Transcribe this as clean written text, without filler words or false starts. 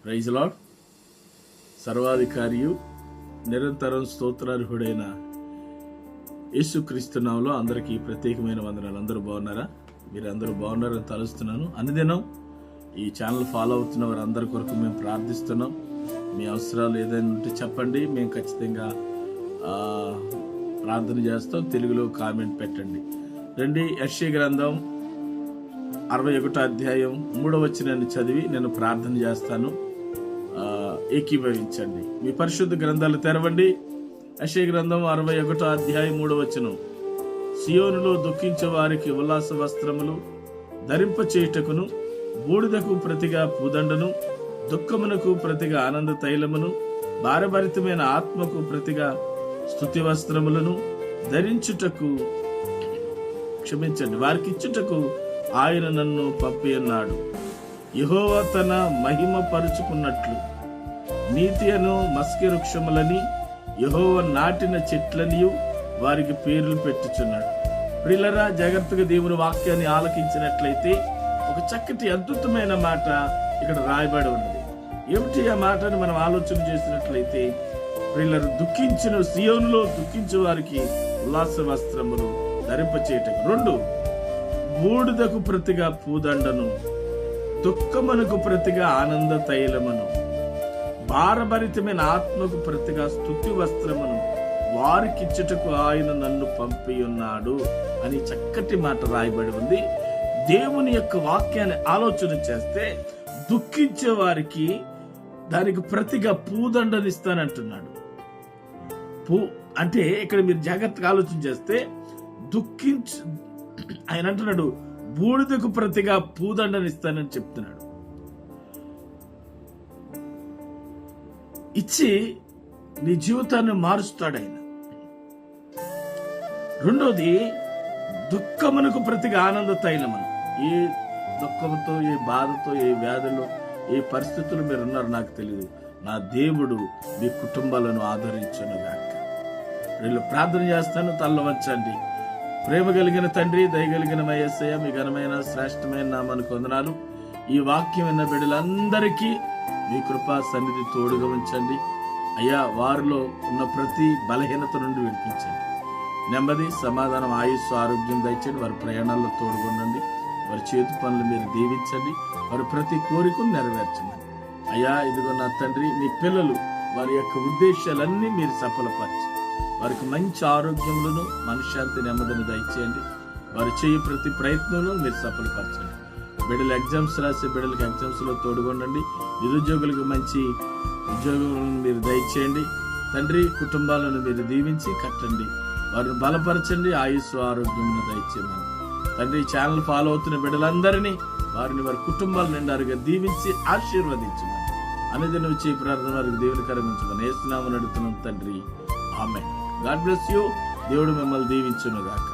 Praise lord. సర్వాధికారియు నిరంతరం స్తోత్రార్హుడైన యేసుక్రీస్తు నామములో అందరికీ ప్రత్యేకమైన వందనాలు. అందరూ బాగున్నారా? మీరందరూ బాగున్నారని తలుస్తున్నాను. అనుదినం ఈ ఛానల్ ఫాలో అవుతున్న వారందరి కొరకు మేము ప్రార్థిస్తున్నాం. మీ అవసరాలు ఏదైనా ఉంటే చెప్పండి, మేము ఖచ్చితంగా ప్రార్థన చేస్తాం. తెలుగులో కామెంట్ పెట్టండి. రండి, యెషయా గ్రంథం 61వ అధ్యాయం 3వ వచనాన్ని చదివి నేను ప్రార్థన చేస్తాను. ఏకీభవించండి. మీ పరిశుద్ధ గ్రంథాలు తెరవండి. యెషయా గ్రంథం 61వ అధ్యాయం 3వ వచనం. సియోనులో దుఃఖించే వారికి ఉల్లాస వస్త్రములు ధరింప చేయుటకును, బూడిదకు ప్రతిగా పూదండను, దుఃఖమునకు ప్రతిగా ఆనంద తైలమును, భారభరితమైన ఆత్మకు ప్రతిగా స్తుతి వస్త్రములను ధరించుటకు వారికి ఇచ్చుటకు ఆయన నన్ను పంపి ఉన్నాడు. యెహోవా తన మహిమ పరుచుకున్నట్లు నీతి అను మస్కి వృక్షములని యెహోవా నాటిన చెట్లనియు వారికి పేర్లు పెట్టుచున్నాడు. ప్రియులారా, జాగ్రత్తగా దేవుని వాక్యాన్ని ఆలకించినట్లయితే ఒక చక్కటి అద్భుతమైన మాట ఇక్కడ రాయబడి ఉన్నది. ఏమిటి ఆ మాటని మనం ఆలోచన చేసినట్లయితే, ప్రియులారు, సియోనులో దుఃఖించే వారికి ఉల్లాస వస్త్రములు ధరింపచేయటం. 2, బూడిదకు ప్రతిగా పూదండను, దుఃఖమునకు ప్రతిగా ఆనంద తైలమును, భారభరితమైన ఆత్మకు ప్రతిగా స్తుతి వస్త్రమును వారికిచ్చుటకు ఆయన నన్ను పంపి ఉన్నాడు అని చక్కటి మాట రాయబడి ఉంది. దేవుని యొక్క వాక్యాన్ని ఆలోచన చేస్తే దుఃఖించే వారికి దానికి ప్రతిగా పూదండనిస్తానంటున్నాడు. అంటే ఇక్కడ మీరు జాగ్రత్తగా ఆలోచన చేస్తే ఆయన అంటున్నాడు, బూడిదకు ప్రతిగా పూదండనిస్తానని చెప్తున్నాడు. ఇచ్చి నీ జీవితాన్ని మారుస్తాడు ఆయన. 2వది, దుఃఖమునకు ప్రతిగా ఆనంద తైలమను. ఏ దుఃఖంతో, ఏ బాధతో, ఏ వ్యాధులు, ఏ పరిస్థితులు మీరు ఉన్నారు నాకు తెలియదు, నా దేవుడు మీ కుటుంబాలను ఆదరించునుగాక. వీళ్ళు ప్రార్థన చేస్తాను. తల్ల వంచండి. ప్రేమ కలిగిన తండ్రి, దయగలిగిన యేసయ్య, మీ ఘనమైన శ్రేష్టమైన నామానికి వందనాలు. ఈ వాక్యం విన్న బిడ్డలందరికీ మీ కృపా సన్నిధి తోడుగా ఉంచండి అయ్యా. వారిలో ఉన్న ప్రతి బలహీనత నుండి విడిపించండి. నెమ్మది, సమాధానం, ఆయుస్సు, ఆరోగ్యం దయచేయండి. వారి ప్రయాణాల్లో తోడుగొనండి. వారి చేతి పనులు మీరు దీవించండి. వారి ప్రతి కోరికను నెరవేర్చండి అయ్యా. ఇదిగో నా తండ్రి, మీ పిల్లలు వారి యొక్క ఉద్దేశాలన్నీ మీరు సఫలపరచండి. వారికి మంచి ఆరోగ్యములను, మనశ్శాంతి, నెమ్మదిని దయచేయండి. వారు చేయ ప్రతి ప్రయత్నంలో మీరు సఫలపరచండి. బిడ్డలు ఎగ్జామ్స్ రాసే బిడ్డలకు ఎగ్జామ్స్ లో తోడుగొనండి. నిరుద్యోగులకు మంచి ఉద్యోగులను మీరు దయచేయండి తండ్రి. కుటుంబాలను మీరు దీవించి కట్టండి. వారిని బలపరచండి. ఆయుస్సు, ఆరోగ్యమును దయచేయండి తండ్రి. ఛానల్ ఫాలో అవుతున్న బిడ్డలందరినీ వారిని వారి కుటుంబాల నిండారుగా దీవించి ఆశీర్వదించమని అనేది నువ్వు చేయి ప్రార్థన వారికి దేవునికరంగా ఉంచమని యేసు నామమున అడుగుతున్నాం తండ్రి. ఆమేన్. God bless you. దేవుడు మిమ్మల్ని దీవించును గాక.